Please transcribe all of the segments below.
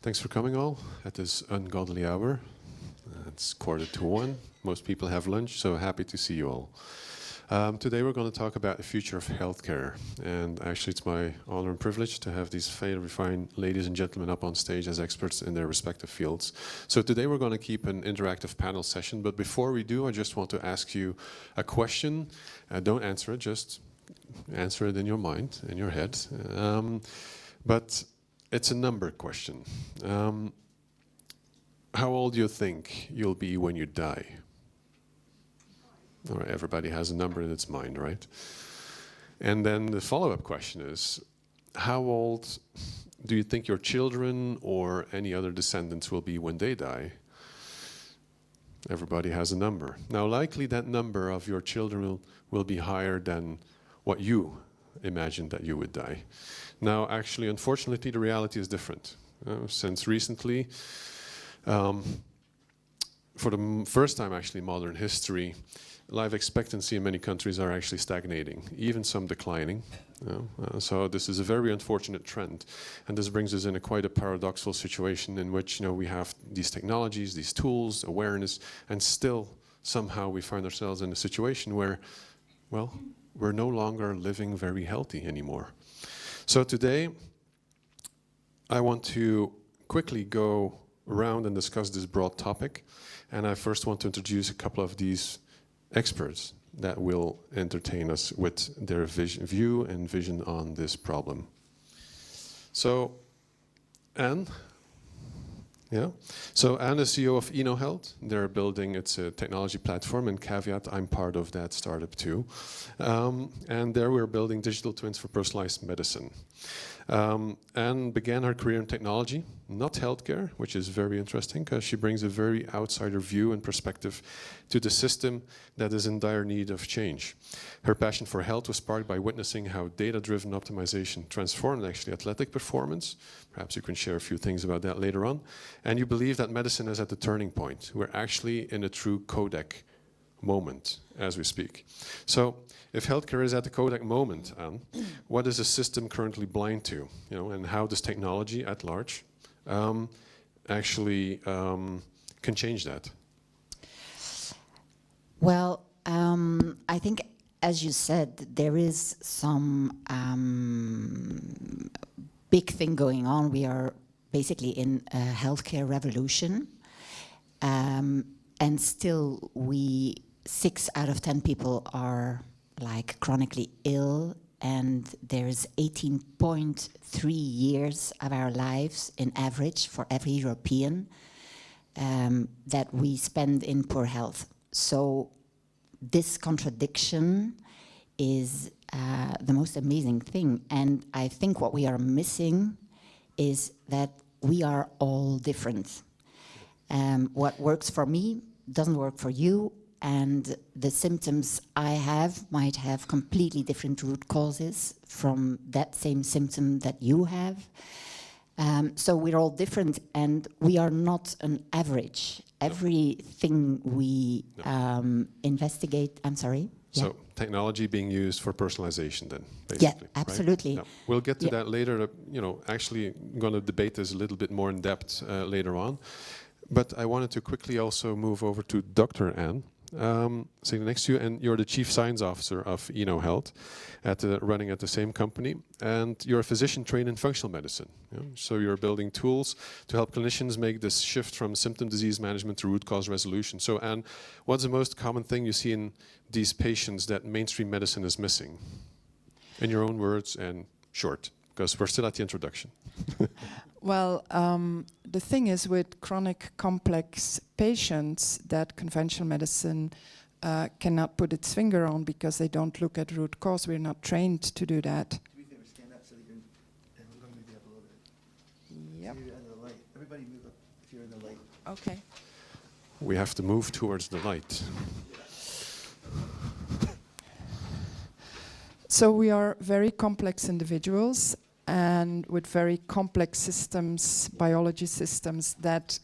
Thanks for coming all at this ungodly hour. It's 1:45. Most people have lunch, so happy to see you all. Today we're going to talk about the future of healthcare. And actually it's my honor and privilege to have these very fine ladies and gentlemen up on stage as experts in their respective fields. So today we're going to keep an interactive panel session, but before we do, I just want to ask you a question. Don't answer it, just answer it in your mind, in your head. But it's a number question. How old do you think you'll be when you die? All right, everybody has a number in its mind, right? And then the follow-up question is, how old do you think your children or any other descendants will be when they die? Everybody has a number. Now, likely that number of your children will be higher than what you imagined that you would die. Now, actually, unfortunately, the reality is different. Since recently, for the first time actually in modern history, life expectancy in many countries are actually stagnating, even some declining. So this is a very unfortunate trend. And this brings us in a quite a paradoxical situation in which we have these technologies, these tools, awareness, and still somehow we find ourselves in a situation where, well, we're no longer living very healthy anymore. So today, I want to quickly go around and discuss this broad topic. And I first want to introduce a couple of these experts that will entertain us with their view and vision on this problem. So, Anne. Yeah. So Anne is CEO of InnoHealth. They're building, it's a technology platform, and caveat, I'm part of that startup too. And there we're building digital twins for personalized medicine. Anne began her career in technology, not healthcare, which is very interesting because she brings a very outsider view and perspective to the system that is in dire need of change. Her passion for health was sparked by witnessing how data-driven optimization transformed actually athletic performance. Perhaps you can share a few things about that later on. And you believe that medicine is at the turning point. We're actually in a true Kodak moment as we speak. So if healthcare is at the Kodak moment, Anne, what is the system currently blind to? And how does technology at large actually can change that? Well, I think, as you said, there is some big thing going on. We are basically in a healthcare revolution, and still 6 out of 10 people are like chronically ill, and there's 18.3 years of our lives in average for every European that we spend in poor health. So this contradiction is the most amazing thing. And I think what we are missing is that we are all different. What works for me doesn't work for you, and the symptoms I have might have completely different root causes from that same symptom that you have. So we're all different, and we are not an average. Everything we investigate, I'm sorry? So yeah. Technology being used for personalization then, basically. Yeah, absolutely. Right? Yeah. We'll get to that later. Actually going to debate this a little bit more in depth later on. But I wanted to quickly also move over to Dr. Anne, sitting next to you, and you're the Chief Science Officer of InnoHealth, running at the same company, and you're a physician trained in functional medicine. So you're building tools to help clinicians make this shift from symptom disease management to root cause resolution. So Anne, what's the most common thing you see in these patients that mainstream medicine is missing? In your own words and short, because we're still at the introduction. Well, the thing is with chronic complex patients that conventional medicine cannot put its finger on because they don't look at root cause. We're not trained to do that. Do me a favor, stand up so that you're, and we're going to move you up a little bit. Yep. So you're under the light. Everybody move up if you're in the light. Okay. We have to move towards the light. So we are very complex individuals, and with very complex systems, biology systems that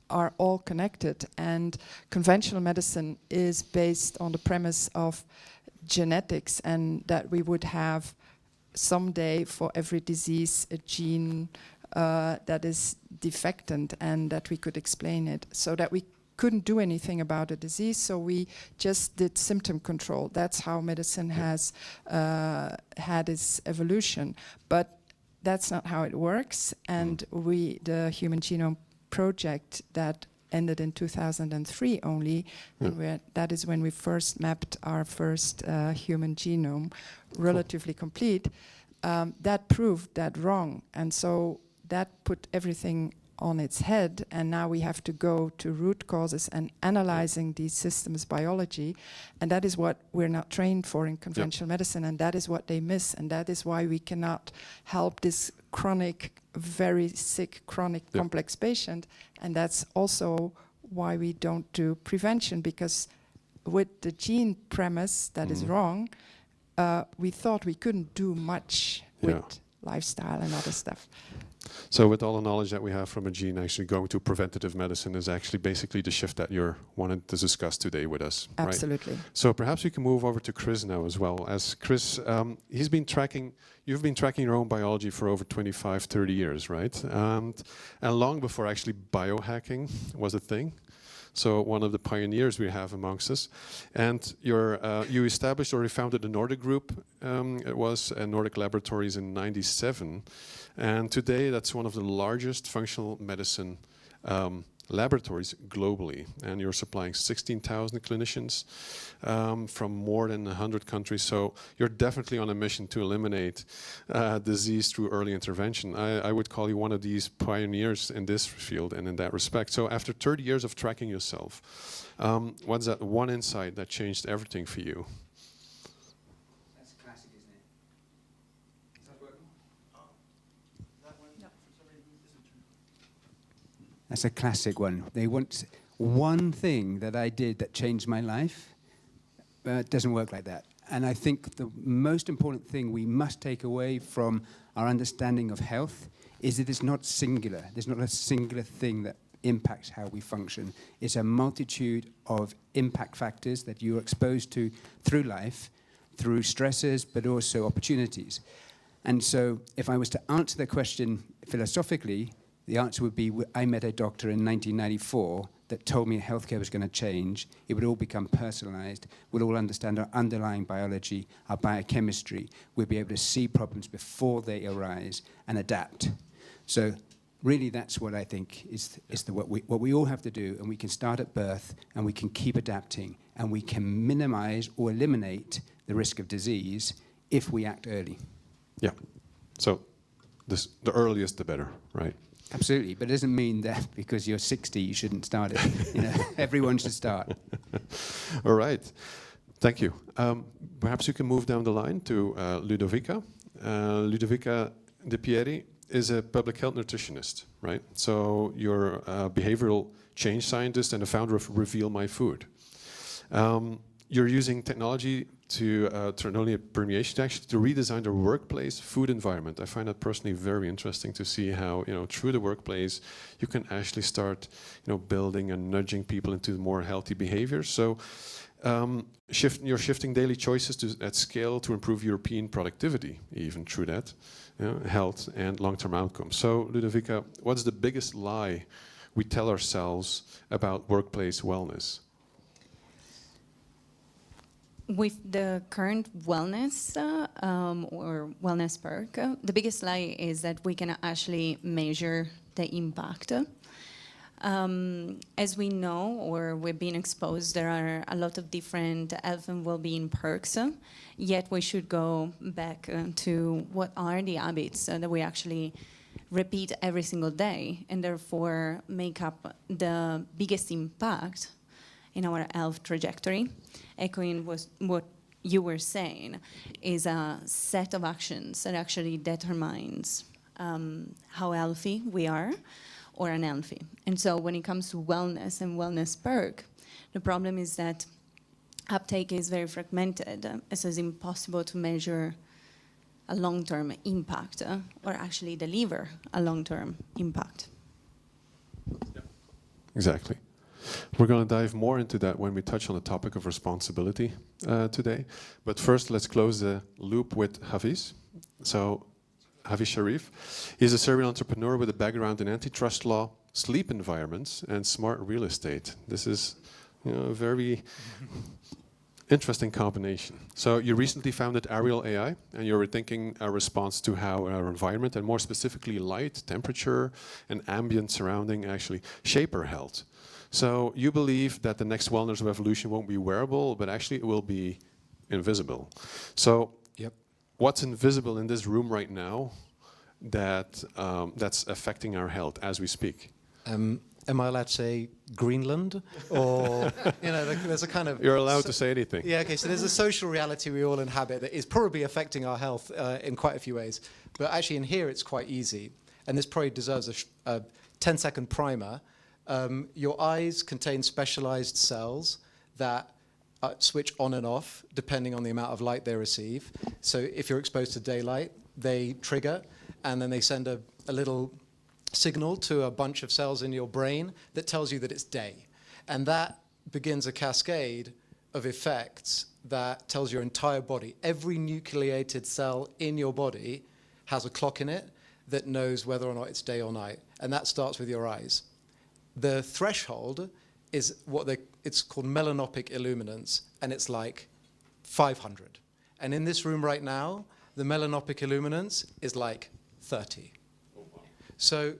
are all connected. And conventional medicine is based on the premise of genetics, and that we would have someday for every disease a gene that is defectant and that we could explain it, so that we couldn't do anything about the disease, so we just did symptom control. That's how medicine has had its evolution. But that's not how it works, and the Human Genome Project that ended in 2003 only, and that is when we first mapped our first human genome, relatively complete, that proved that wrong. And so that put everything on its head, and now we have to go to root causes and analyzing these systems biology, and that is what we're not trained for in conventional medicine, and that is what they miss, and that is why we cannot help this chronic, very sick, chronic, complex patient, and that's also why we don't do prevention, because with the gene premise that is wrong, we thought we couldn't do much with lifestyle and other stuff. So with all the knowledge that we have from a gene, actually going to preventative medicine is actually basically the shift that you're wanted to discuss today with us. Absolutely. Right? So perhaps we can move over to Chris now as well. As Chris, you've been tracking your own biology for over 25, 30 years, right? And long before actually biohacking was a thing. So one of the pioneers we have amongst us. And you established or you founded the Nordic Group. It was Nordic Laboratories in '97. And today that's one of the largest functional medicine laboratories globally. And you're supplying 16,000 clinicians from more than 100 countries. So you're definitely on a mission to eliminate disease through early intervention. I would call you one of these pioneers in this field and in that respect. So after 30 years of tracking yourself, what's that one insight that changed everything for you? That's classic, isn't it? Is that working? That one, for some reason, isn't true. That's a classic one. They want one thing that I did that changed my life. It doesn't work like that. And I think the most important thing we must take away from our understanding of health is that it's not singular. There's not a singular thing that impacts how we function. It's a multitude of impact factors that you're exposed to through life, through stresses, but also opportunities. And so if I was to answer the question philosophically, the answer would be, I met a doctor in 1994 that told me healthcare was going to change. It would all become personalized. We'd all understand our underlying biology, our biochemistry. We'd be able to see problems before they arise and adapt. So really that's what I think is what we all have to do, and we can start at birth and we can keep adapting and we can minimize or eliminate the risk of disease if we act early. Yeah. So the earliest the better, right? Absolutely, but it doesn't mean that because you're 60 you shouldn't start it. You know, everyone should start. All right, thank you. Perhaps you can move down the line to Ludovica. Ludovica De Pieri is a public health nutritionist, right? So you're a behavioral change scientist and the founder of Reveal My Food. You're using technology to not only permeation, actually to redesign the workplace food environment. I find that personally very interesting to see how, through the workplace, you can actually start, building and nudging people into more healthy behaviors. So you're shifting daily choices at scale to improve European productivity, even through that, health and long-term outcomes. So Ludovica, what's the biggest lie we tell ourselves about workplace wellness? With the current wellness or wellness perk, the biggest lie is that we can actually measure the impact. As we know, or we've been exposed, there are a lot of different health and well-being perks, yet we should go back to what are the habits that we actually repeat every single day, and therefore make up the biggest impact in our health trajectory. Echoing what you were saying, is a set of actions that actually determines how healthy we are or unhealthy. And so when it comes to wellness and wellness perk, the problem is that uptake is very fragmented, so it's impossible to measure a long-term impact or actually deliver a long-term impact. Yeah. Exactly. We're going to dive more into that when we touch on the topic of responsibility today. But first, let's close the loop with Hafiz. So, Havi Sharif. He's a serial entrepreneur with a background in antitrust law, sleep environments, and smart real estate. This is, a very interesting combination. So you recently founded Ariel AI, and you're rethinking a response to how our environment, and more specifically light, temperature, and ambient surrounding actually shape our health. So you believe that the next wellness revolution won't be wearable, but actually it will be invisible. So what's invisible in this room right now that that's affecting our health as we speak? Am I allowed to say Greenland? Or, there's a kind of... You're allowed to say anything. Yeah, okay, so there's a social reality we all inhabit that is probably affecting our health in quite a few ways. But actually in here it's quite easy. And this probably deserves a 10-second primer. Your eyes contain specialized cells that switch on and off depending on the amount of light they receive. So if you're exposed to daylight, they trigger, and then they send a little signal to a bunch of cells in your brain that tells you that it's day. And that begins a cascade of effects that tells your entire body. Every nucleated cell in your body has a clock in it that knows whether or not it's day or night. And that starts with your eyes. The threshold is it's called melanopic illuminance, and it's like 500. And in this room right now, the melanopic illuminance is like 30. So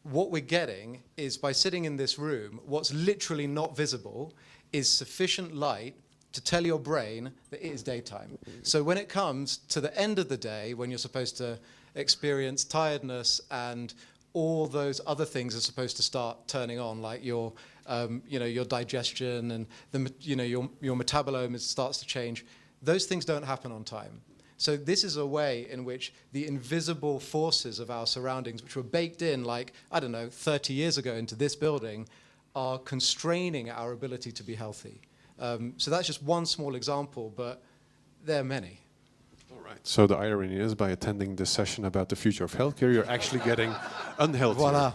what we're getting is, by sitting in this room, what's literally not visible is sufficient light to tell your brain that it is daytime. So when it comes to the end of the day, when you're supposed to experience tiredness and all those other things are supposed to start turning on, like your digestion and your metabolome starts to change. Those things don't happen on time. So this is a way in which the invisible forces of our surroundings, which were baked in, 30 years ago into this building, are constraining our ability to be healthy. So that's just one small example, but there are many. All right. So the irony is, by attending this session about the future of healthcare, you're actually getting unhealthy. Voila.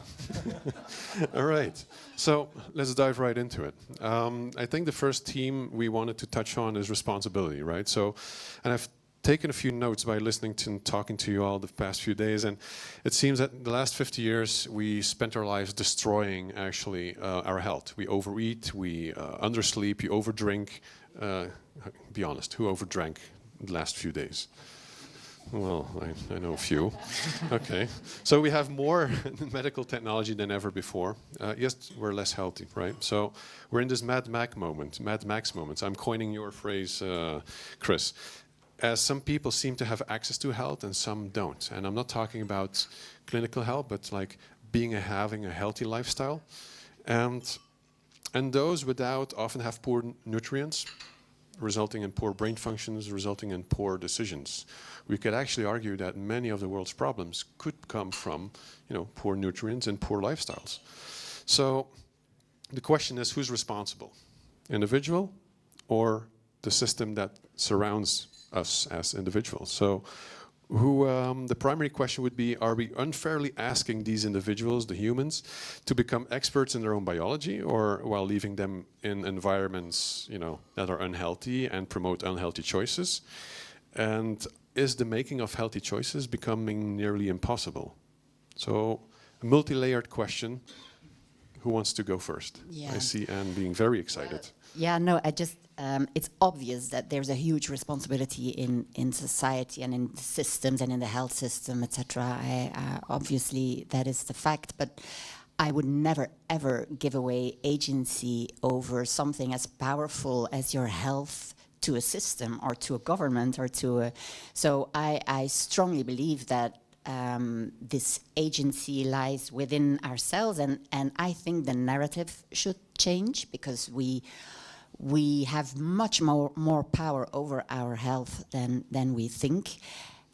All right. So let's dive right into it. I think the first theme we wanted to touch on is responsibility, right? So, and I've taken a few notes by listening to and talking to you all the past few days, and it seems that the last 50 years we spent our lives destroying actually our health. We overeat, we undersleep, you overdrink. Be honest, who overdrank the last few days? Well, I know a few. Okay, so we have more medical technology than ever before. Yes, we're less healthy, right? So we're in this Mad Max moment. I'm coining your phrase, Chris. As some people seem to have access to health and some don't. And I'm not talking about clinical health, but like having a healthy lifestyle. And those without often have poor nutrients, resulting in poor brain functions, resulting in poor decisions. We could actually argue that many of the world's problems could come from, poor nutrients and poor lifestyles. So the question is, who's responsible? Individual or the system that surrounds us as individuals? So the primary question would be, are we unfairly asking these individuals, the humans, to become experts in their own biology, or while leaving them in environments, that are unhealthy and promote unhealthy choices? And is the making of healthy choices becoming nearly impossible? So a multi-layered question. Who wants to go first? Yeah. I see Anne being very excited. It's obvious that there's a huge responsibility in society and in the systems and in the health system, etc. Obviously, that is the fact, but I would never, ever give away agency over something as powerful as your health to a system or to a government or to a... So I strongly believe that this agency lies within ourselves, and I think the narrative should change, because we have much more power over our health than we think.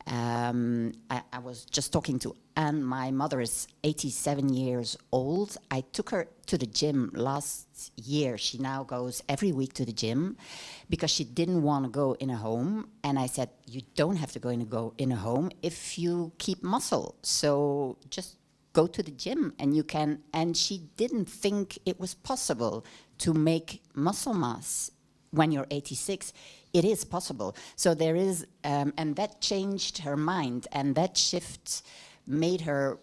I was just talking to Anne. My mother is 87 years old. I took her to the gym last year. She now goes every week to the gym because she didn't want to go in a home. And I said, you don't have to go in a home if you keep muscle. So just go to the gym and you can. And she didn't think it was possible to make muscle mass when you're 86 it is possible. So there is, and that changed her mind, and that shift made her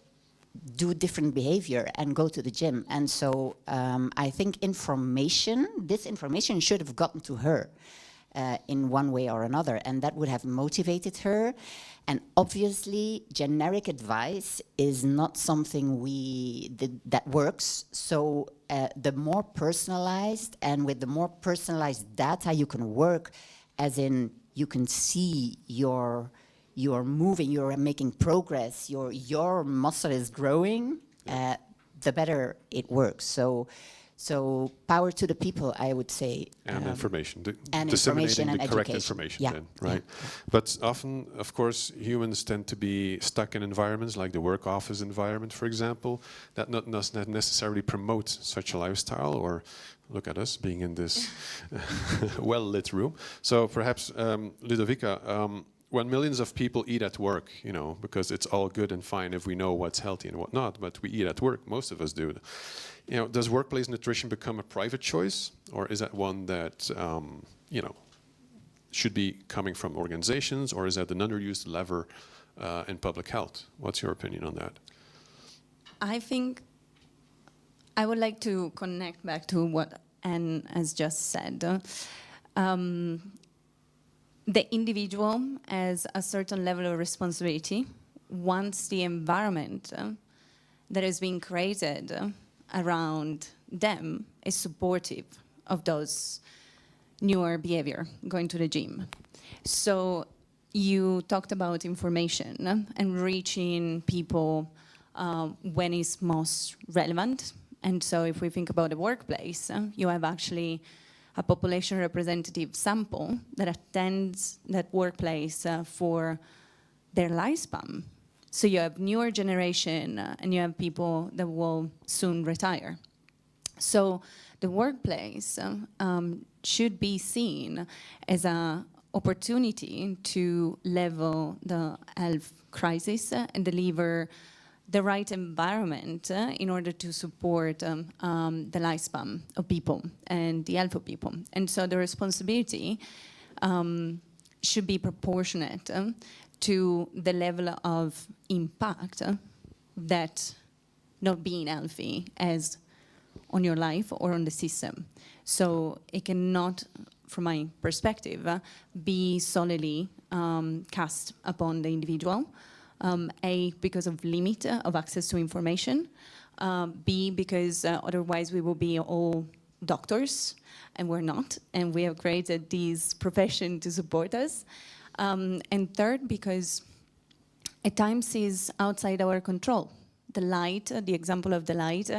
do different behavior and go to the gym. And so I think this information should have gotten to her in one way or another, and that would have motivated her. And obviously, generic advice is not something that works. So the more personalized, and with the more personalized data you can work, as in you can see you're moving, you're making progress, your muscle is growing, the better it works. So power to the people, I would say. And information. And Disseminating information and the correct education. information Yeah. then, right? Yeah. But often, of course, humans tend to be stuck in environments like the work office environment, for example, that not necessarily promote such a lifestyle, or look at us being in this well-lit room. So perhaps, Ludovica, when millions of people eat at work, because it's all good and fine if we know what's healthy and what not, but we eat at work, most of us do. Does workplace nutrition become a private choice, or is that one that, should be coming from organizations, or is that an underused lever in public health? What's your opinion on that? I think I would like to connect back to what Anne has just said. The individual has a certain level of responsibility once the environment that has been created around them is supportive of those newer behavior, going to the gym. So you talked about information and reaching people when it's most relevant. And so if we think about the workplace, you have actually a population representative sample that attends that workplace for their lifespan. So you have newer generation and you have people that will soon retire. So the workplace should be seen as an opportunity to level the health crisis and deliver the right environment in order to support the lifespan of people and the health of people. And so the responsibility should be proportionate to the level of impact that not being healthy has on your life or on the system. So it cannot, from my perspective, be solely cast upon the individual. A, because of limit of access to information. B, because otherwise we will be all doctors, and we're not, and we have created this profession to support us. And third, because at times is outside our control. The light, the example of the light,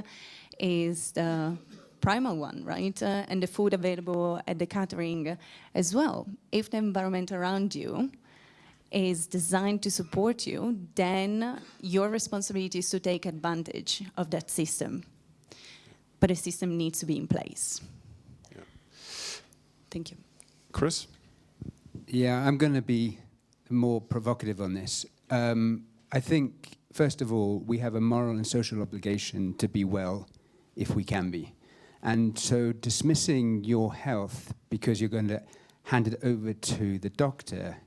is the primal one, right? And the food available at the catering as well. If the environment around you is designed to support you, then your responsibility is to take advantage of that system. But the system needs to be in place. Yeah. Thank you. Chris? Yeah, I'm going to be more provocative on this. I think, first of all, we have a moral and social obligation to be well if we can be. And so dismissing your health because you're going to hand it over to the doctor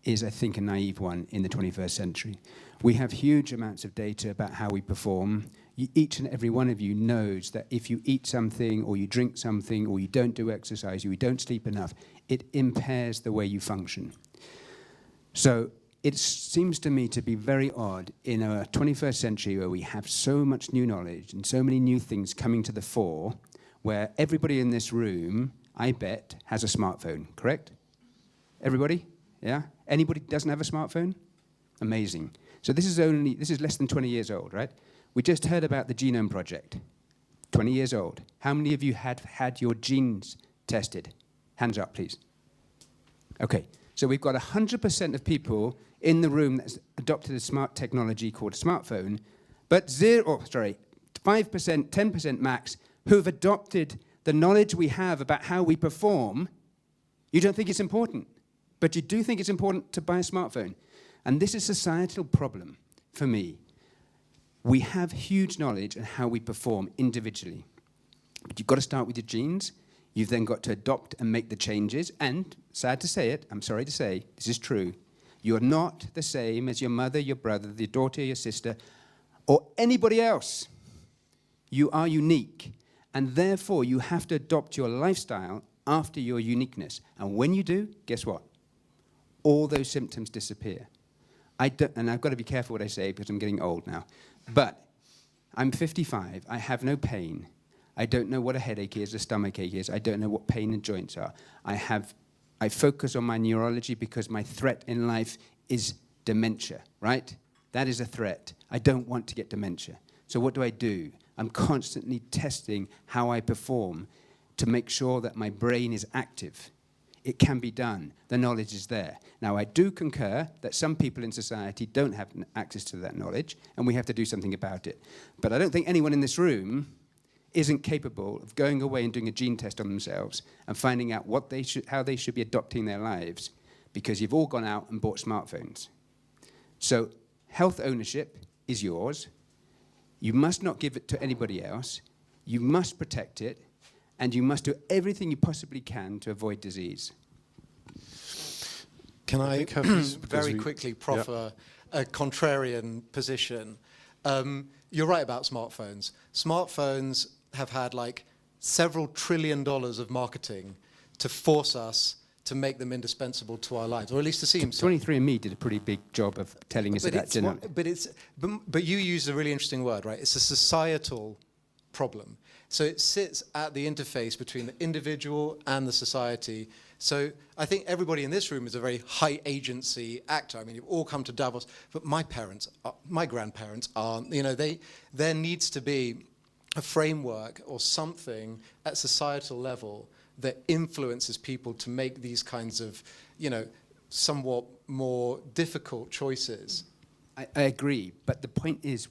is, I think, a naive one in the 21st century. We have huge amounts of data about how we perform. Each and every one of you knows that if you eat something, or you drink something, or you don't do exercise, or you don't sleep enough, it impairs the way you function. So it seems to me to be very odd in a 21st century where we have so much new knowledge and so many new things coming to the fore, where everybody in this room, I bet, has a smartphone, correct? Everybody? Yeah? Anybody doesn't have a smartphone? Amazing. So this is less than 20 years old, right? We just heard about the Genome Project. 20 years old. How many of you had your genes tested? Hands up, please. Okay, so we've got 100% of people in the room that's adopted a smart technology called a smartphone, but 5%, 10% max, who have adopted the knowledge we have about how we perform. You don't think it's important, but you do think it's important to buy a smartphone. And this is a societal problem for me. We have huge knowledge on how we perform individually. But you've got to start with your genes. You've then got to adopt and make the changes. And, sad to say it, I'm sorry to say, this is true. You're not the same as your mother, your brother, your daughter, your sister, or anybody else. You are unique. And therefore, you have to adopt your lifestyle after your uniqueness. And when you do, guess what? All those symptoms disappear. And I've got to be careful what I say because I'm getting old now. But I'm 55. I have no pain. I don't know what a headache is, a stomach ache is. I don't know what pain in joints are. I focus on my neurology because my threat in life is dementia, right? That is a threat. I don't want to get dementia. So what do? I'm constantly testing how I perform to make sure that my brain is active. It can be done. The knowledge is there. Now, I do concur that some people in society don't have access to that knowledge, and we have to do something about it. But I don't think anyone in this room isn't capable of going away and doing a gene test on themselves and finding out how they should be adopting their lives, because you've all gone out and bought smartphones. So health ownership is yours. You must not give it to anybody else. You must protect it, and you must do everything you possibly can to avoid disease. Can I have these very quickly proffer a contrarian position? You're right about smartphones. Smartphones have had like several $1 trillion of marketing to force us to make them indispensable to our lives, or at least to seem so. 23andMe did a pretty big job of telling us about genomics. But you used a really interesting word, right? It's a societal problem. So it sits at the interface between the individual and the society. So I think everybody in this room is a very high agency actor. I mean, you've all come to Davos, but my grandparents aren't. You know, there needs to be a framework or something at societal level that influences people to make these kinds of, you know, somewhat more difficult choices. I agree, but the point is,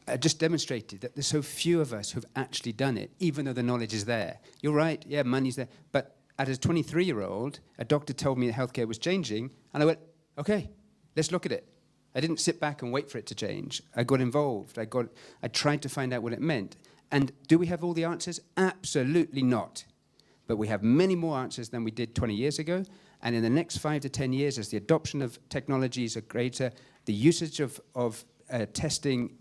I just demonstrated that there's so few of us who've actually done it, even though the knowledge is there. You're right, yeah, money's there. But as a 23-year-old, a doctor told me that healthcare was changing, and I went, okay, let's look at it. I didn't sit back and wait for it to change. I got involved. I tried to find out what it meant. And do we have all the answers? Absolutely not. But we have many more answers than we did 20 years ago. And in the next 5 to 10 years, as the adoption of technologies are greater, the usage of testing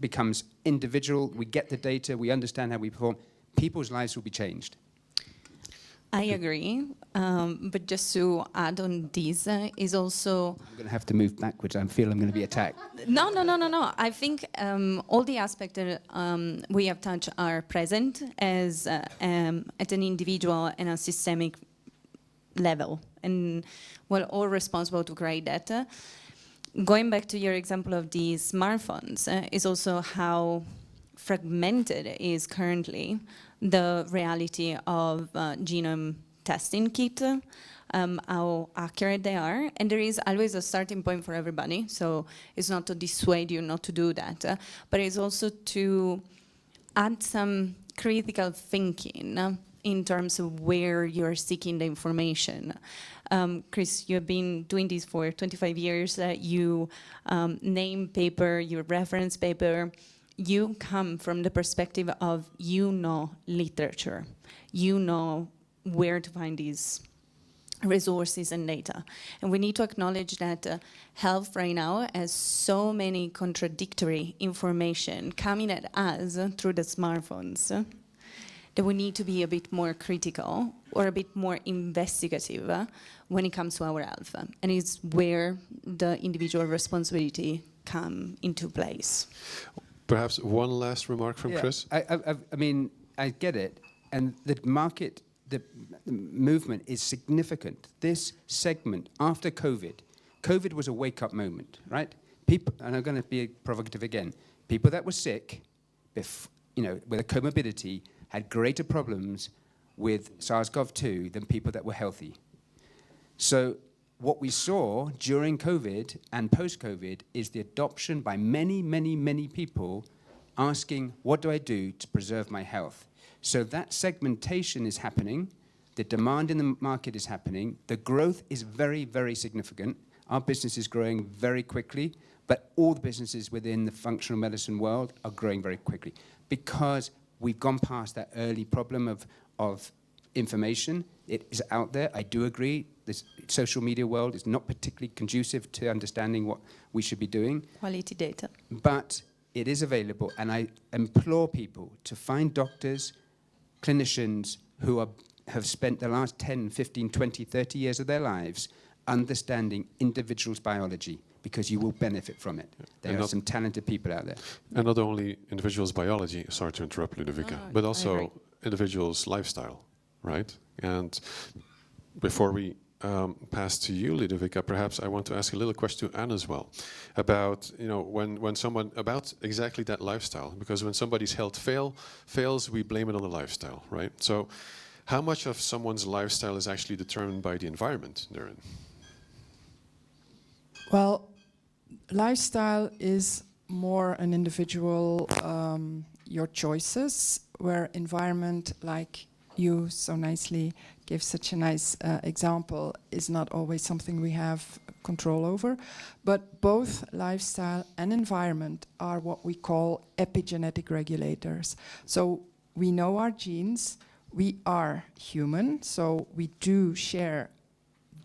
becomes individual. We get the data. We understand how we perform. People's lives will be changed. I agree, but just to add on this is also... I'm going to have to move backwards. I feel I'm going to be attacked. No. I think all the aspects that we have touched are present as at an individual and a systemic level, and we're all responsible to create that. Going back to your example of the smartphones is also how fragmented it is currently the reality of genome testing kit, how accurate they are. And there is always a starting point for everybody. So it's not to dissuade you not to do that, but it's also to add some critical thinking in terms of where you're seeking the information. Chris, you've been doing this for 25 years. You name paper, you reference paper. You come from the perspective of literature. You know where to find these resources and data. And we need to acknowledge that health right now has so many contradictory information coming at us through the smartphones that we need to be a bit more critical or a bit more investigative when it comes to our health. And it's where the individual responsibility come into place. Perhaps one last remark from Chris? I mean, I get it. And the market, the movement is significant. This segment, after COVID was a wake-up moment, right? People, and I'm going to be provocative again, people that were sick, with a comorbidity, had greater problems with SARS-CoV-2 than people that were healthy. So what we saw during COVID and post-COVID is the adoption by many, many, many people asking, what do I do to preserve my health? So that segmentation is happening. The demand in the market is happening. The growth is very, very significant. Our business is growing very quickly, but all the businesses within the functional medicine world are growing very quickly because we've gone past that early problem of information. It is out there. I do agree. This social media world is not particularly conducive to understanding what we should be doing. Quality data. But it is available, and I implore people to find doctors, clinicians who have spent the last 10, 15, 20, 30 years of their lives understanding individuals' biology, because you will benefit from it. There are some talented people out there. And not only individuals' biology, sorry to interrupt Ludovica, but also individuals' lifestyle, right? And before we pass to you, Ludovica, perhaps I want to ask a little question to Anne as well about, you know, when someone, about exactly that lifestyle, because when somebody's health fails, we blame it on the lifestyle, right? So how much of someone's lifestyle is actually determined by the environment they're in? Well, lifestyle is more an individual, your choices, where environment, like you so nicely gave such a nice example, is not always something we have control over. But both lifestyle and environment are what we call epigenetic regulators. So we know our genes, we are human, so we do share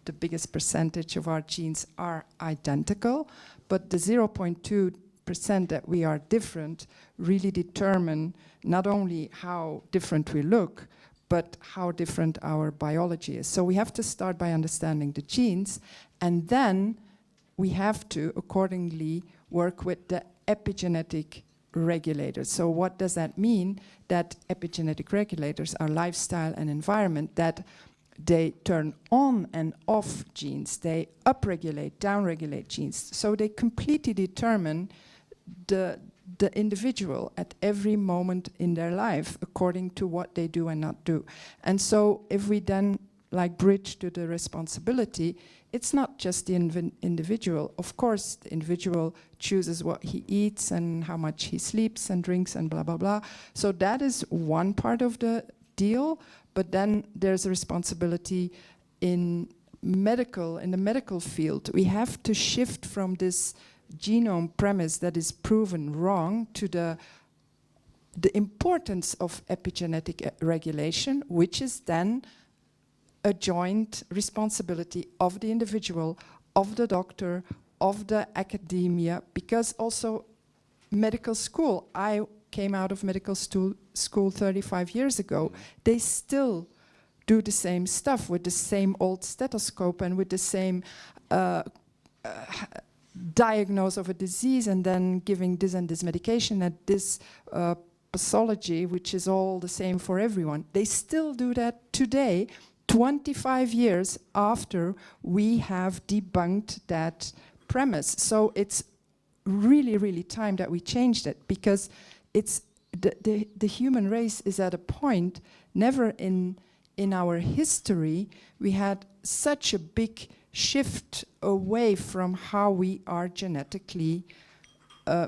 the biggest percentage of our genes are identical, but the 0.2% that we are different really determine not only how different we look, but how different our biology is. So we have to start by understanding the genes, and then we have to accordingly work with the epigenetic regulators. So what does that mean? That epigenetic regulators are lifestyle and environment, that they turn on and off genes, they upregulate, downregulate genes. So they completely determine the individual at every moment in their life according to what they do and not do. And so if we then like bridge to the responsibility, it's not just the individual. Of course, the individual chooses what he eats and how much he sleeps and drinks and blah, blah, blah. So that is one part of the deal, but then there's a responsibility in the medical field. We have to shift from this genome premise that is proven wrong to the importance of epigenetic regulation, which is then a joint responsibility of the individual, of the doctor, of the academia, because also medical school, I came out of medical school 35 years ago, they still do the same stuff with the same old stethoscope and with the same diagnose of a disease and then giving this and this medication and this pathology, which is all the same for everyone. They still do that today, 25 years after we have debunked that premise. So it's really, really time that we changed it, because it's the human race is at a point, never in our history, we had such a big shift away from how we are genetically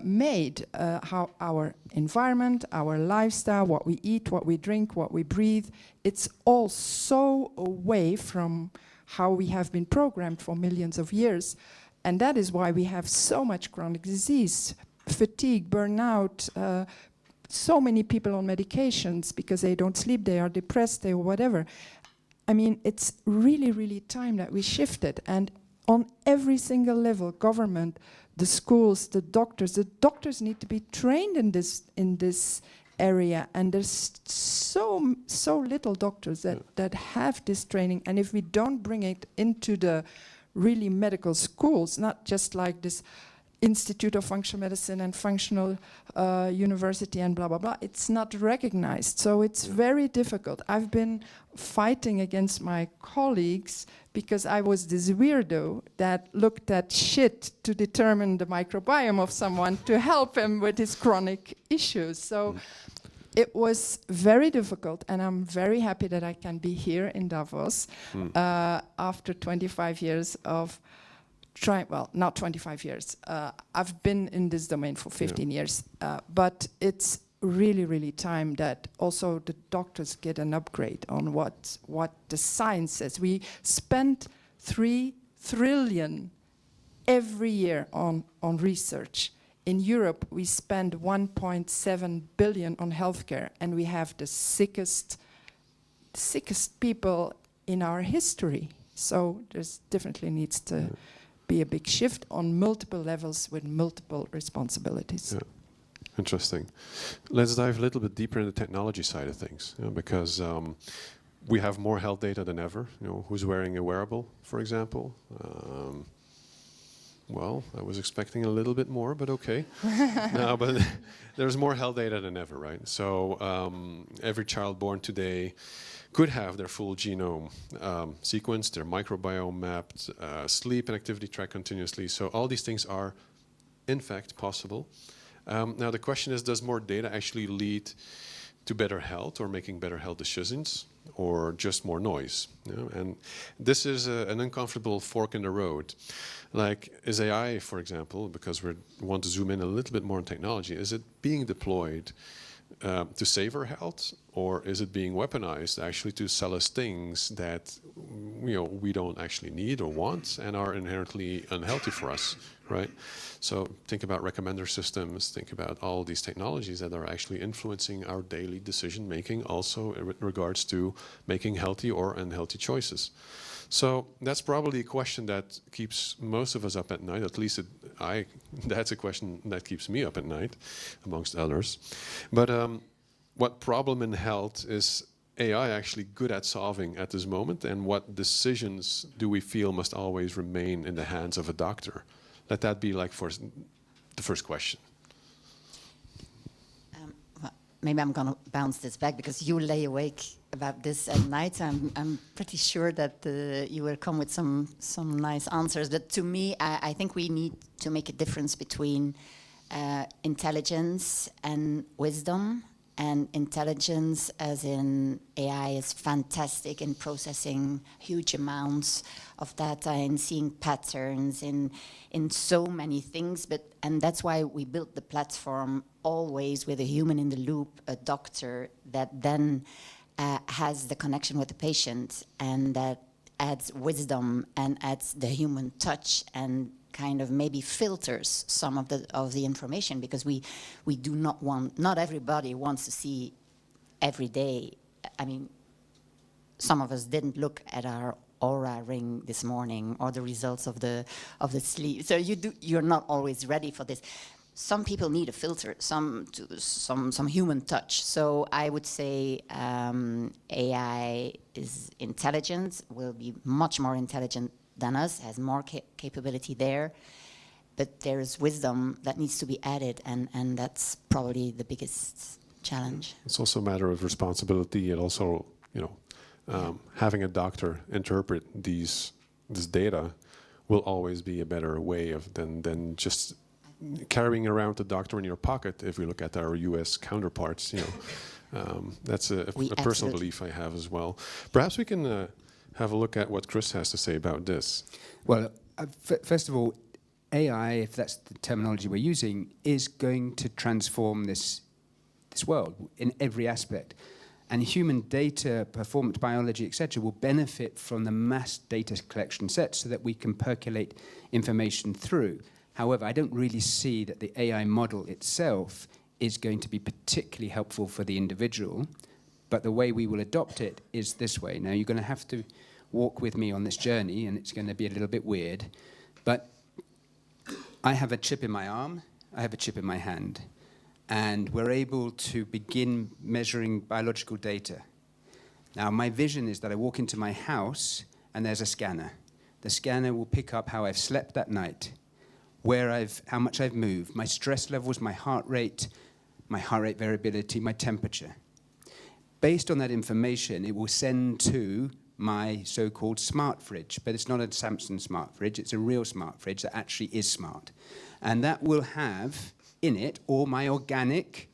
made, how our environment, our lifestyle, what we eat, what we drink, what we breathe, it's all so away from how we have been programmed for millions of years. And that is why we have so much chronic disease, fatigue, burnout, so many people on medications because they don't sleep, they are depressed, they whatever. I mean, it's really, really time that we shifted. And on every single level, government, the schools, the doctors need to be trained in this area. And there's so little doctors that have this training. And if we don't bring it into the really medical schools, not just like this Institute of Functional Medicine and Functional University and blah, blah, blah, it's not recognized. So it's very difficult. I've been fighting against my colleagues because I was this weirdo that looked at shit to determine the microbiome of someone to help him with his chronic issues. So it was very difficult, and I'm very happy that I can be here in Davos after 25 years of well, not 25 years. I've been in this domain for 15 years, but it's really, really time that also the doctors get an upgrade on what the science says. We spend 3 trillion every year on research. In Europe, we spend 1.7 billion on healthcare, and we have the sickest sickest people in our history. So there's definitely needs to be a big shift on multiple levels with multiple responsibilities. Yeah. Interesting. Let's dive a little bit deeper in the technology side of things, because we have more health data than ever. Who's wearing a wearable, for example? Well, I was expecting a little bit more, but okay. No, but there's more health data than ever, right? So every child born today could have their full genome sequenced, their microbiome mapped, sleep and activity tracked continuously. So all these things are, in fact, possible. Now the question is, does more data actually lead to better health or making better health decisions, or just more noise? And this is an uncomfortable fork in the road. Like, is AI, for example, because we want to zoom in a little bit more on technology, is it being deployed to save our health, or is it being weaponized actually to sell us things that we don't actually need or want and are inherently unhealthy for us, right? So think about recommender systems, think about all these technologies that are actually influencing our daily decision making, also with regards to making healthy or unhealthy choices. So that's probably a question that keeps most of us up at night. At least that's a question that keeps me up at night, amongst others. But what problem in health is AI actually good at solving at this moment, and what decisions do we feel must always remain in the hands of a doctor? Let that be like for the first question. Maybe I'm going to bounce this back because you lay awake about this at night. I'm pretty sure that you will come with some nice answers. But to me, I think we need to make a difference between intelligence and wisdom. And intelligence, as in AI, is fantastic in processing huge amounts of data and seeing patterns in so many things. And that's why we built the platform always with a human in the loop, a doctor that then has the connection with the patient, and that adds wisdom and adds the human touch and kind of maybe filters some of the information, because we do not everybody wants to see every day. I mean, some of us didn't look at our Aura ring this morning or the results of the sleep. So you're not always ready for this. Some people need a filter, some human touch. So I would say AI is intelligent, will be much more intelligent than us, has more capability there, but there's wisdom that needs to be added, and that's probably the biggest challenge. It's also a matter of responsibility, and also, having a doctor interpret this data will always be a better way than just carrying around the doctor in your pocket. If we look at our U.S. counterparts, that's a personal belief I have as well. Perhaps we can have a look at what Chris has to say about this. Well, first of all, AI, if that's the terminology we're using, is going to transform this world in every aspect. And human data, performance biology, etc., will benefit from the mass data collection set so that we can percolate information through. However, I don't really see that the AI model itself is going to be particularly helpful for the individual, but the way we will adopt it is this way. Now, you're going to have to walk with me on this journey, and it's going to be a little bit weird, but I have a chip in my arm, I have a chip in my hand, and we're able to begin measuring biological data. Now, my vision is that I walk into my house, and there's a scanner. The scanner will pick up how I've slept that night, how much I've moved, my stress levels, my heart rate variability, my temperature. Based on that information, it will send to my so-called smart fridge, but it's not a Samsung smart fridge, it's a real smart fridge that actually is smart. And that will have in it all my organic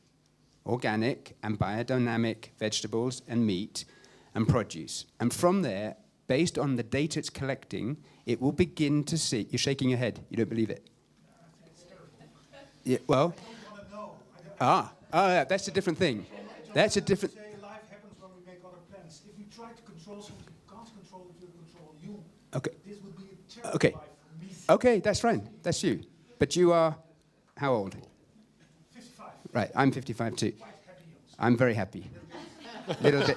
and biodynamic vegetables and meat and produce. And from there, based on the data it's collecting, it will begin to see, you're shaking your head, you don't believe it. Yeah, well, that's a different thing. That's a different. Life happens when we make other plans. If we try to control something you can't control, it will control you. Okay. This would be a terrible Okay. life for me. Okay, that's fine. That's you. But you are how old? 55. Right, I'm 55 too. Quite happy also. I'm very happy. Little bit.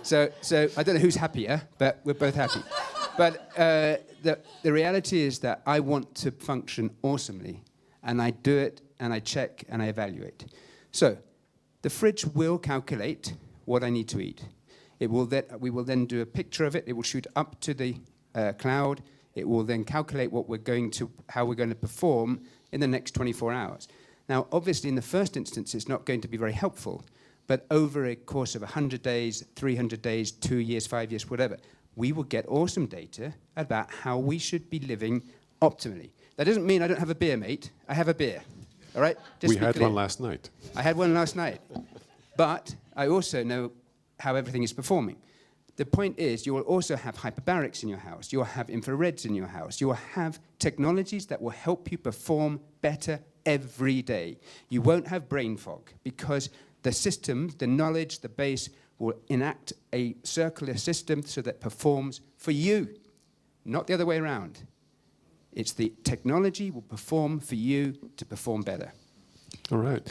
So I don't know who's happier, but we're both happy. But the reality is that I want to function awesomely, and I do it, and I check, and I evaluate. So the fridge will calculate what I need to eat. We will then do a picture of it. It will shoot up to the cloud. It will then calculate how we're going to perform in the next 24 hours. Now, obviously, in the first instance, it's not going to be very helpful. But over a course of 100 days, 300 days, 2 years, 5 years, whatever, we will get awesome data about how we should be living optimally. That doesn't mean I don't have a beer, mate. I have a beer. All right? Just We had one last night. I had one last night. But I also know how everything is performing. The point is, you will also have hyperbarics in your house. You will have infrareds in your house. You will have technologies that will help you perform better every day. You won't have brain fog because the system, the knowledge, the base will enact a circular system so that performs for you, not the other way around. It's the technology will perform for you to perform better. All right.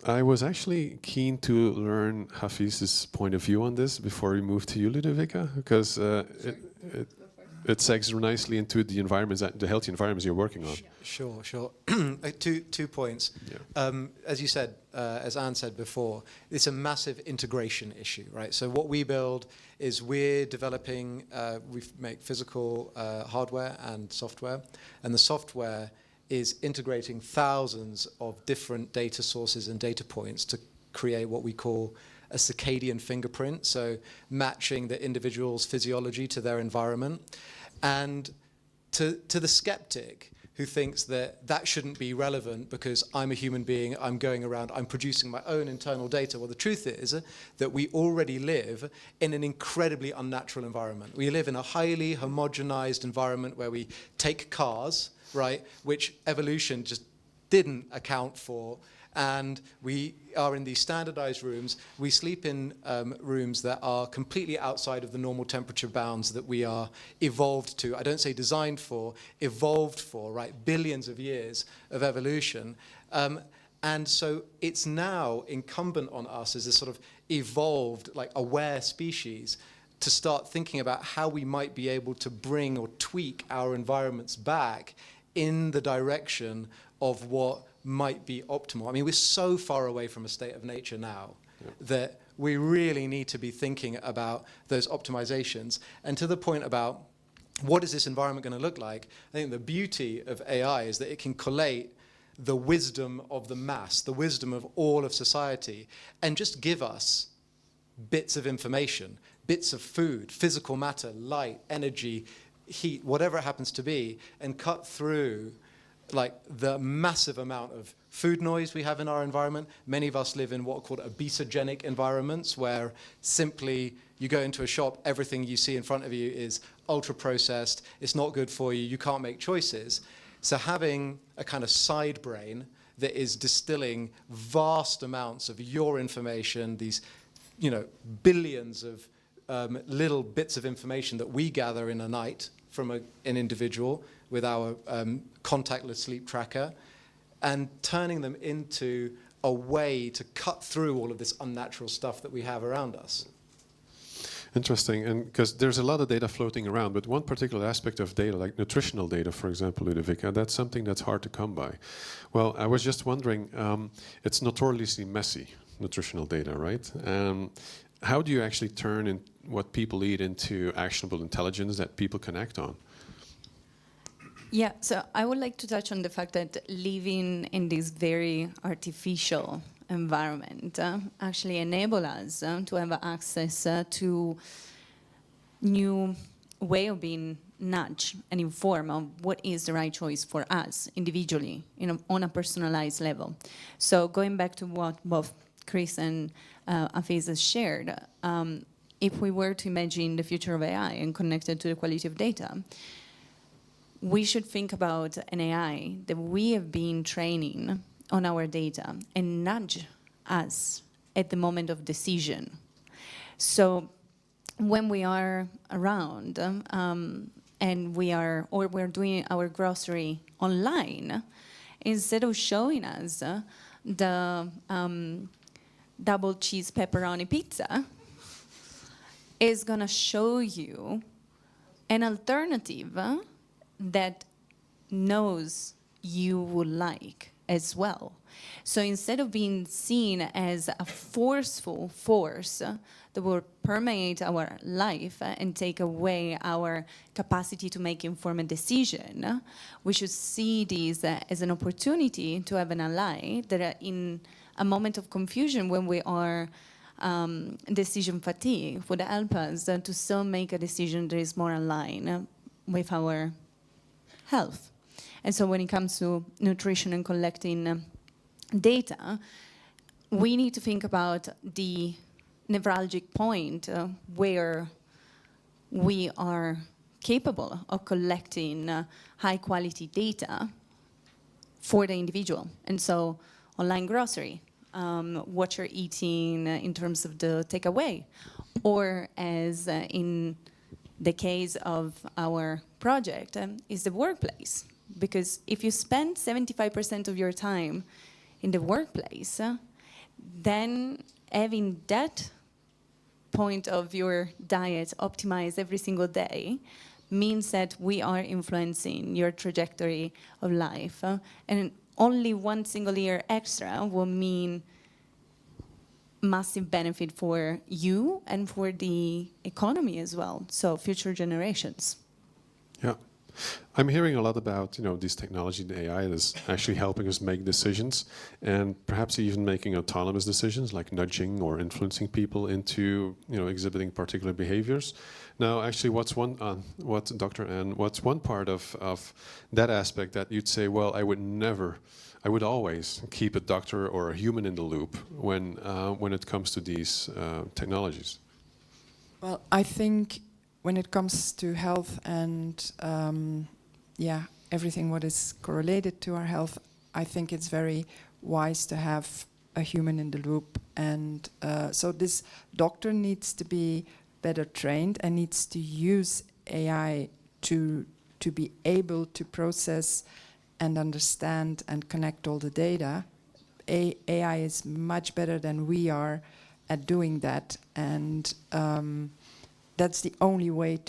I was actually keen to learn Hafiz's point of view on this before we move to you, Ludovica, because it segues nicely into the environments, the healthy environments you're working on. Sure. Two points. Yeah. As you said, as Anne said before, it's a massive integration issue, right? So what we build is we're developing, we make physical hardware and software, and the software is integrating thousands of different data sources and data points to create what we call a circadian fingerprint, so matching the individual's physiology to their environment. And to the skeptic who thinks that shouldn't be relevant because I'm a human being, I'm going around, I'm producing my own internal data. Well, the truth is that we already live in an incredibly unnatural environment. We live in a highly homogenized environment where we take cars, right, which evolution just didn't account for. And we are in these standardized rooms. We sleep in rooms that are completely outside of the normal temperature bounds that we are evolved to. I don't say designed for, evolved for, right? Billions of years of evolution. And so it's now incumbent on us as this sort of evolved, like aware species to start thinking about how we might be able to bring or tweak our environments back in the direction of what might be optimal. I mean, we're so far away from a state of nature now that we really need to be thinking about those optimizations. And to the point about what is this environment going to look like, I think the beauty of AI is that it can collate the wisdom of the mass, the wisdom of all of society, and just give us bits of information, bits of food, physical matter, light, energy, heat, whatever it happens to be, and cut through like the massive amount of food noise we have in our environment. Many of us live in what are called obesogenic environments, where simply you go into a shop, everything you see in front of you is ultra processed, it's not good for you, you can't make choices. So having a kind of side brain that is distilling vast amounts of your information, these, billions of little bits of information that we gather in a night from an individual with our contactless sleep tracker, and turning them into a way to cut through all of this unnatural stuff that we have around us. Interesting, and because there's a lot of data floating around, but one particular aspect of data, like nutritional data, for example, Ludovica, that's something that's hard to come by. Well, I was just wondering, it's notoriously messy, nutritional data, right? How do you actually turn in what people eat into actionable intelligence that people can act on? Yeah, so I would like to touch on the fact that living in this very artificial environment actually enable us to have access to new way of being nudged and informed of what is the right choice for us individually on a personalized level. So going back to what both Chris and Hafiz has shared, if we were to imagine the future of AI and connect it to the quality of data, we should think about an AI that we have been training on our data and nudge us at the moment of decision. So when we are around and we're doing our grocery online, instead of showing us double cheese pepperoni pizza is going to show you an alternative that knows you would like as well. So instead of being seen as a forceful force that will permeate our life and take away our capacity to make informed decision, we should see this as an opportunity to have an ally that in a moment of confusion when we are decision fatigue would help us to still make a decision that is more aligned with our health. And so when it comes to nutrition and collecting data, we need to think about the neuralgic point where we are capable of collecting high quality data for the individual. And so online grocery, what you're eating in terms of the takeaway, or as in the case of our project, is the workplace. Because if you spend 75% of your time in the workplace, then having that point of your diet optimized every single day means that we are influencing your trajectory of life. And only one single year extra will mean massive benefit for you and for the economy as well, so future generations. Yeah. I'm hearing a lot about, this technology, the AI, that is actually helping us make decisions, and perhaps even making autonomous decisions, like nudging or influencing people into, exhibiting particular behaviors. Now, actually, what's one part of that aspect that you'd say, well, I would always keep a doctor or a human in the loop when it comes to these technologies? Well, I think when it comes to health and everything what is correlated to our health, I think it's very wise to have a human in the loop. And so this doctor needs to be better trained and needs to use AI to be able to process and understand and connect all the data. AI is much better than we are at doing that, and that's the only way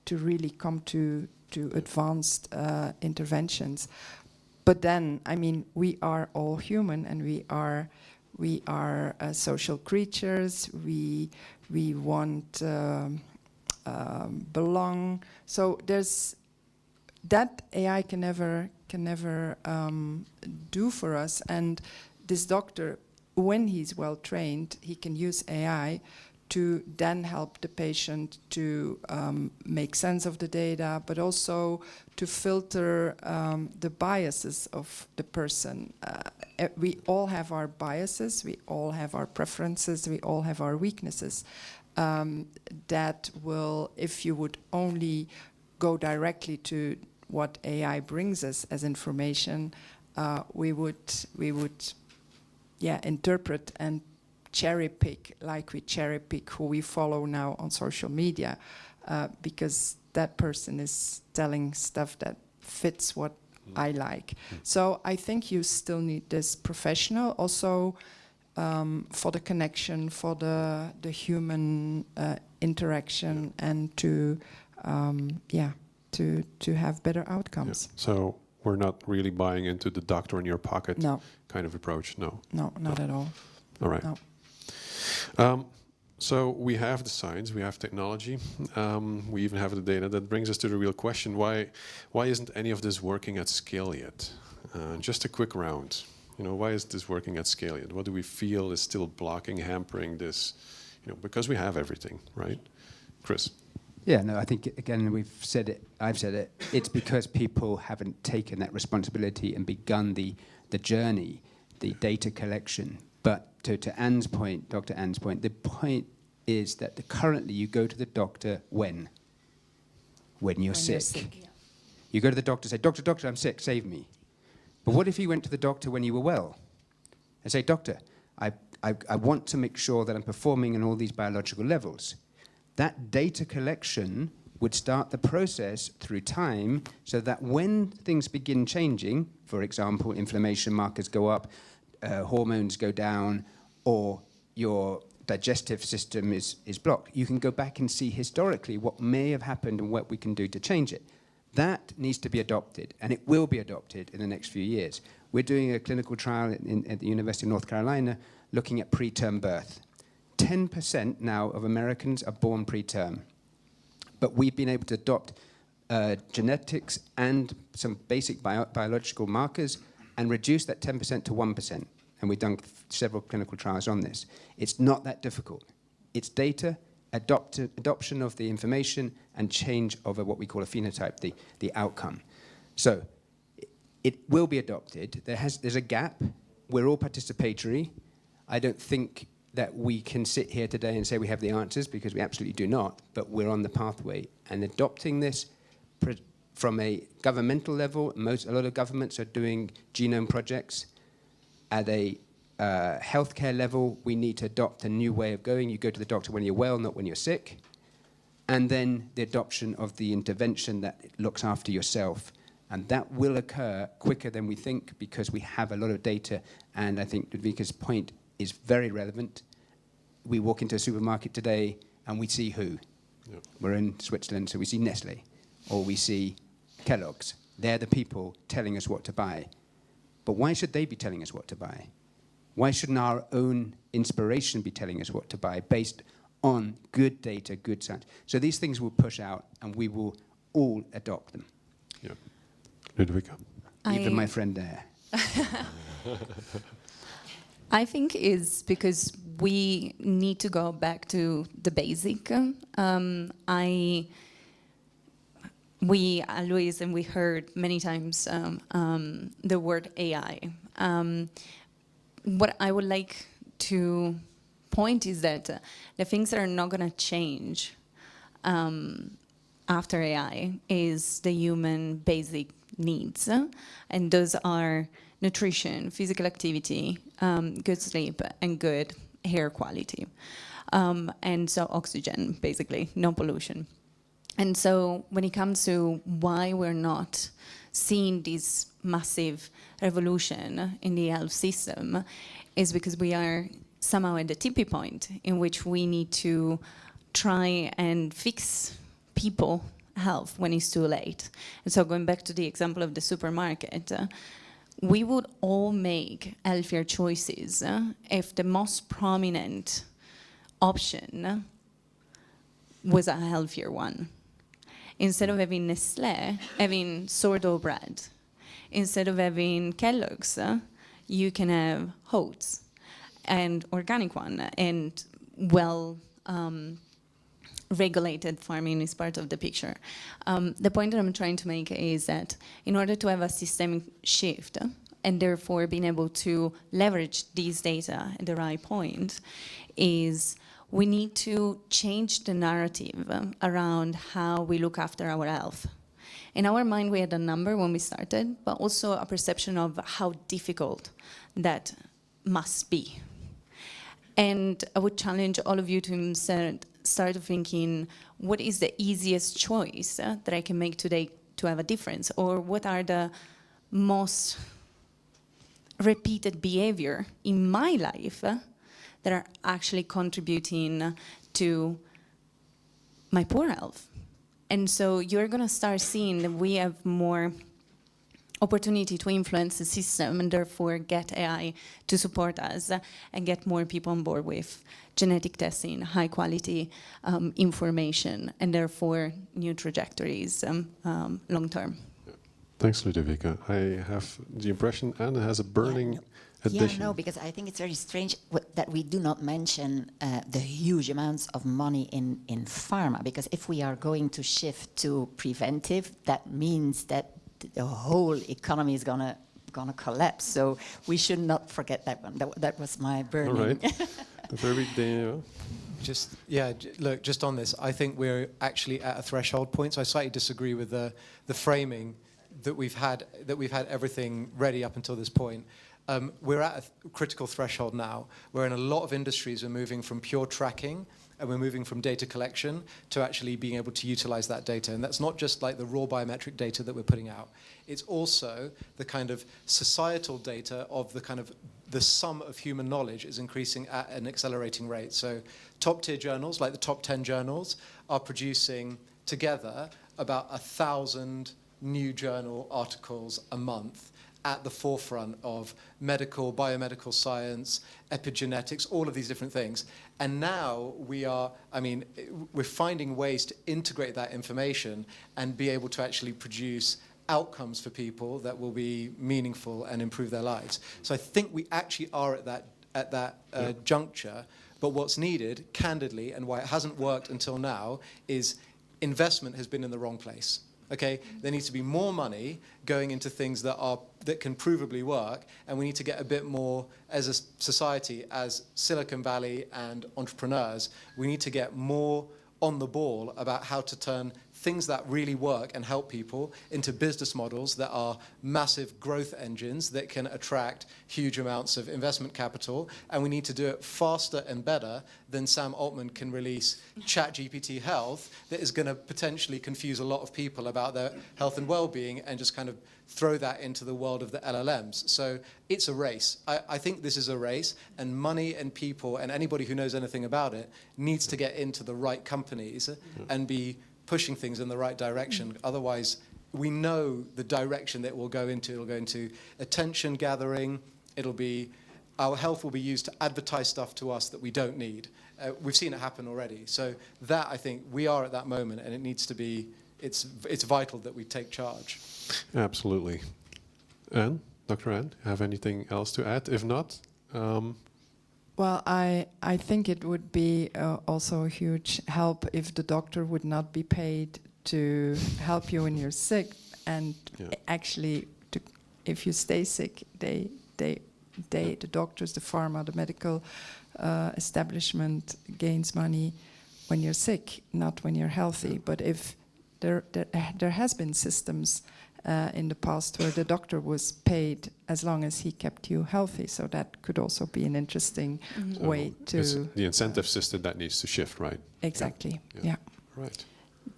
to really come to advanced interventions. But then, I mean, we are all human, and we are social creatures. We want belong. So there's that AI can never do for us. And this doctor, when he's well trained, he can use AI to then help the patient to make sense of the data, but also to filter the biases of the person. We all have our biases, we all have our preferences, we all have our weaknesses. That will, if you would only go directly to what AI brings us as information, we would interpret and cherry pick, like we cherry pick who we follow now on social media, because that person is telling stuff that fits what I like. So I think you still need this professional also for the connection, for the human interaction, and to have better outcomes. Yeah. So we're not really buying into the doctor in your pocket kind of approach. No, not at all. All right. No. So we have the science, we have technology, we even have the data. That brings us to the real question: why isn't any of this working at scale yet? Just a quick round. Why is this working at scale yet? What do we feel is still blocking, hampering this? Because we have everything, right? Chris? Yeah, no, I think, again, I've said it, it's because people haven't taken that responsibility and begun the journey, the data collection. But to Anne's point, Dr. Anne's point, the point is that currently you go to the doctor when you're sick. Yeah. You go to the doctor and say, doctor, I'm sick, save me. But what if you went to the doctor when you were well and say, doctor, I want to make sure that I'm performing on all these biological levels. That data collection would start the process through time, so that when things begin changing, for example, inflammation markers go up, hormones go down, or your digestive system is blocked. You can go back and see historically what may have happened and what we can do to change it. That needs to be adopted, and it will be adopted in the next few years. We're doing a clinical trial at the University of North Carolina looking at preterm birth. 10% now of Americans are born preterm. But we've been able to adopt genetics and some basic biological markers and reduce that 10% to 1%. And we've done several clinical trials on this. It's not that difficult. It's data, adoption of the information, and change of what we call a phenotype, the outcome. So it will be adopted. There's a gap. We're all participatory. I don't think that we can sit here today and say we have the answers, because we absolutely do not, but we're on the pathway. And adopting this from a governmental level, a lot of governments are doing genome projects. At a healthcare level, we need to adopt a new way of going. You go to the doctor when you're well, not when you're sick. And then the adoption of the intervention that looks after yourself. And that will occur quicker than we think, because we have a lot of data. And I think Ludwika's point is very relevant. We walk into a supermarket today and we see who? Yep. We're in Switzerland, so we see Nestle, or we see Kellogg's. They're the people telling us what to buy. But why should they be telling us what to buy? Why shouldn't our own inspiration be telling us what to buy based on good data, good science? So these things will push out, and we will all adopt them. Yeah. Ludwika? Even my friend there. I think is because we need to go back to the basic. We always, and we heard many times, the word AI. What I would like to point is that the things that are not going to change after AI is the human basic needs. And those are nutrition, physical activity, good sleep, and good air quality. And so oxygen, basically, no pollution. And so when it comes to why we're not seeing this massive revolution in the health system is because we are somehow at the tipping point in which we need to try and fix people health when it's too late. And so going back to the example of the supermarket, we would all make healthier choices if the most prominent option was a healthier one. Instead of having Nestlé, having sourdough bread. Instead of having Kellogg's, you can have oats, and organic one, and regulated farming is part of the picture. The point that I'm trying to make is that in order to have a systemic shift, and therefore being able to leverage these data at the right point, is we need to change the narrative around how we look after our health. In our mind, we had a number when we started, but also a perception of how difficult that must be. And I would challenge all of you to start thinking, what is the easiest choice that I can make today to have a difference? Or what are the most repeated behavior in my life that are actually contributing to my poor health? And so you're going to start seeing that we have more opportunity to influence the system and therefore get AI to support us and get more people on board with genetic testing, high quality information, and therefore new trajectories long term. Yeah. Thanks, Ludwika. I have the impression Anna has a burning addition. Yeah, no, because I think it's very strange that we do not mention the huge amounts of money in pharma, because if we are going to shift to preventive, that means that the whole economy is gonna collapse. So we should not forget that one. That was my burning. All right. Very Look, just on this, I think we're actually at a threshold point. So I slightly disagree with the framing that we've had everything ready up until this point. We're at a critical threshold now, where in a lot of industries we're moving from pure tracking and we're moving from data collection to actually being able to utilize that data. And that's not just like the raw biometric data that we're putting out. It's also the kind of societal data of the kind of the sum of human knowledge is increasing at an accelerating rate. So top-tier journals, like the top 10 journals, are producing together about 1,000 new journal articles a month at the forefront of medical, biomedical science, epigenetics, all of these different things. And now we're finding ways to integrate that information and be able to actually produce outcomes for people that will be meaningful and improve their lives. So I think we actually are at that juncture. But what's needed, candidly, and why it hasn't worked until now, is investment has been in the wrong place. Okay, there needs to be more money going into things that can provably work, and we need to get a bit more as a society, as Silicon Valley and entrepreneurs. We need to get more on the ball about how to turn things that really work and help people into business models that are massive growth engines that can attract huge amounts of investment capital. And we need to do it faster and better than Sam Altman can release ChatGPT Health that is going to potentially confuse a lot of people about their health and well-being and just kind of throw that into the world of the LLMs. So it's a race. I think this is a race, and money and people and anybody who knows anything about it needs to get into the right companies and be pushing things in the right direction. Otherwise, we know the direction that we'll go into. It'll go into attention gathering. Our health will be used to advertise stuff to us that we don't need. We've seen it happen already. So that, I think, we are at that moment, and it needs to be, it's vital that we take charge. Absolutely. Anne, Dr. Anne, have anything else to add? If not, well, I think it would be also a huge help if the doctor would not be paid to help you when you're sick, and actually, if you stay sick, the doctors, the pharma, the medical establishment gains money when you're sick, not when you're healthy. But if there has been systems in the past where the doctor was paid as long as he kept you healthy, so that could also be an interesting way to... It's the incentive system that needs to shift, right? Exactly, Yeah. yeah. Right.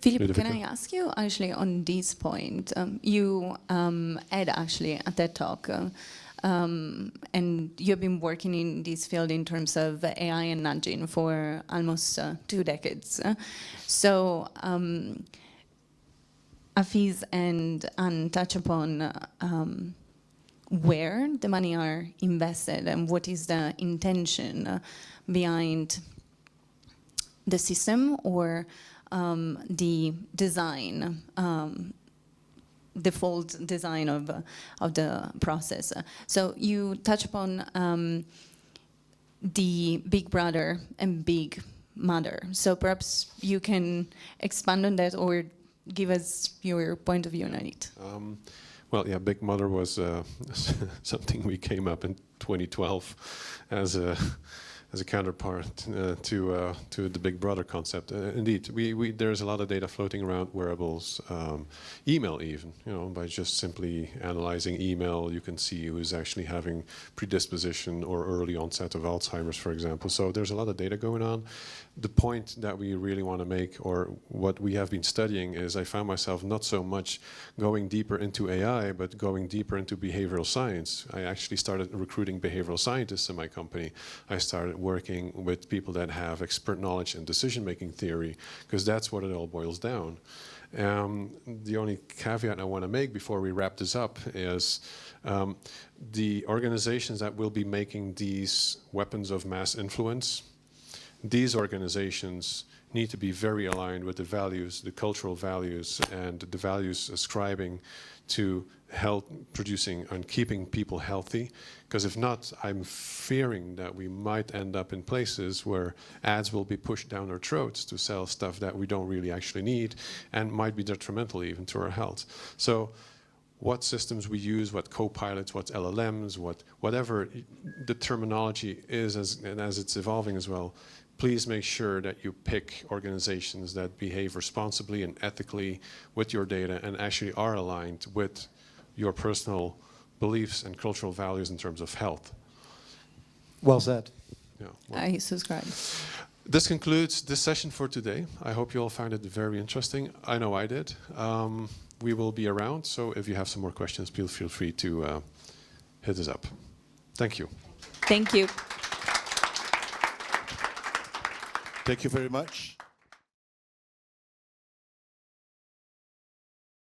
Philip, can I ask you actually on this point? You had actually a TED Talk, and you've been working in this field in terms of AI and nudging for almost 2 decades. So Afiz and Anne touch upon where the money are invested and what is the intention behind the system or the design, default design of the process. So you touch upon the big brother and big mother. So perhaps you can expand on that or give us your point of view on it. Well, yeah, Big Mother was something we came up in 2012 as a counterpart to the Big Brother concept. Indeed, there's a lot of data floating around wearables, email even. By just simply analyzing email, you can see who's actually having predisposition or early onset of Alzheimer's, for example. So there's a lot of data going on. The point that we really want to make, or what we have been studying, is I found myself not so much going deeper into AI, but going deeper into behavioral science. I actually started recruiting behavioral scientists in my company. I started working with people that have expert knowledge in decision-making theory, because that's what it all boils down. The only caveat I want to make before we wrap this up is the organizations that will be making these weapons of mass influence, these organizations need to be very aligned with the values, the cultural values, and the values ascribing to health, producing and keeping people healthy. Because if not, I'm fearing that we might end up in places where ads will be pushed down our throats to sell stuff that we don't really actually need and might be detrimental even to our health. So what systems we use, what co-pilots, what LLMs, whatever the terminology is as it's evolving as well, please make sure that you pick organizations that behave responsibly and ethically with your data and actually are aligned with your personal beliefs and cultural values in terms of health. Well said. Yeah, well. I subscribe. This concludes this session for today. I hope you all found it very interesting. I know I did. We will be around, so if you have some more questions, please feel free to hit us up. Thank you. Thank you. Thank you very much.